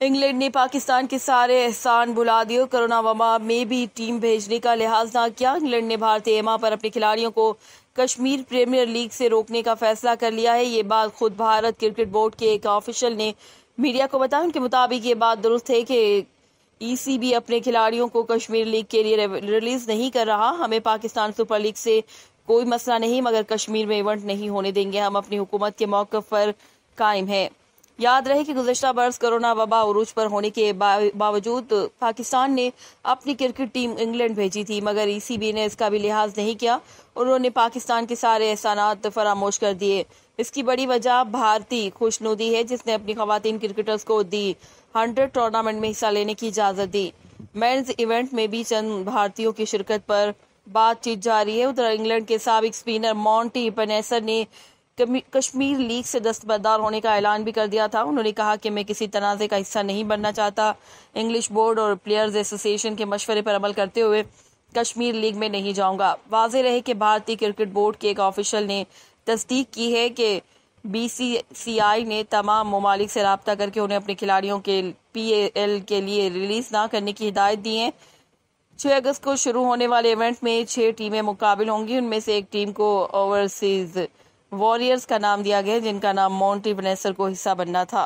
England ने पाकिस्तान के सारे एहसान भुला दिए। कोरोना वबा में भी टीम भेजने का लिहाज ना किया। इंग्लैंड ने भारतीय एमा पर अपने खिलाड़ियों को कश्मीर प्रीमियर लीग से रोकने का फैसला कर लिया है। ये बात खुद भारत क्रिकेट बोर्ड के एक ऑफिशियल ने मीडिया को बताया। उनके मुताबिक ये बात दुरुस्त है कि ईसीबी अपने खिलाड़ियों को कश्मीर लीग के लिए रिलीज नहीं कर रहा। हमें पाकिस्तान सुपर लीग से कोई मसला नहीं, मगर कश्मीर में इवेंट नहीं होने देंगे। हम अपनी हुकूमत के मौक़िफ़ पर कायम हैं। याद रहे कि गुज़श्ता बरस कोरोना वबा उरूज पर होने के बावजूद पाकिस्तान ने अपनी क्रिकेट टीम इंग्लैंड भेजी थी, मगर ईसीबी ने इसका भी लिहाज नहीं किया। उन्होंने पाकिस्तान के सारे एहसानात फरामोश कर दिए। इसकी बड़ी वजह भारतीय खुशनुदी है, जिसने अपनी खवातीन क्रिकेटर्स को दी 100 टूर्नामेंट में हिस्सा लेने की इजाज़त दी। मेंस इवेंट में भी चंद भारतीयों की शिरकत पर बातचीत जारी है। उधर इंग्लैंड के साबिक स्पिनर मॉन्टी पेनेसर ने कश्मीर लीग से दस्तबरदार होने का ऐलान भी कर दिया था। उन्होंने कहा कि मैं किसी तनाज़े का हिस्सा नहीं बनना चाहता। इंग्लिश बोर्ड और प्लेयर्स एसोसिएशन के मशवरे पर अमल करते हुए कश्मीर लीग में नहीं जाऊंगा। वाज़ेह रहे कि भारतीय क्रिकेट बोर्ड के एक ऑफिशियल ने तस्दीक की है कि बीसीसीआई ने तमाम ममालिक से रब्ता करके उन्हें अपने खिलाड़ियों के पीएल के लिए रिलीज ना करने की हिदायत दी है। 6 अगस्त को शुरू होने वाले इवेंट में 6 टीमें मुकाबिल होंगी। उनमें से एक टीम को ओवरसीज वॉरियर्स का नाम दिया गया, जिनका नाम मॉन्टी पेनेसर को हिस्सा बनना था।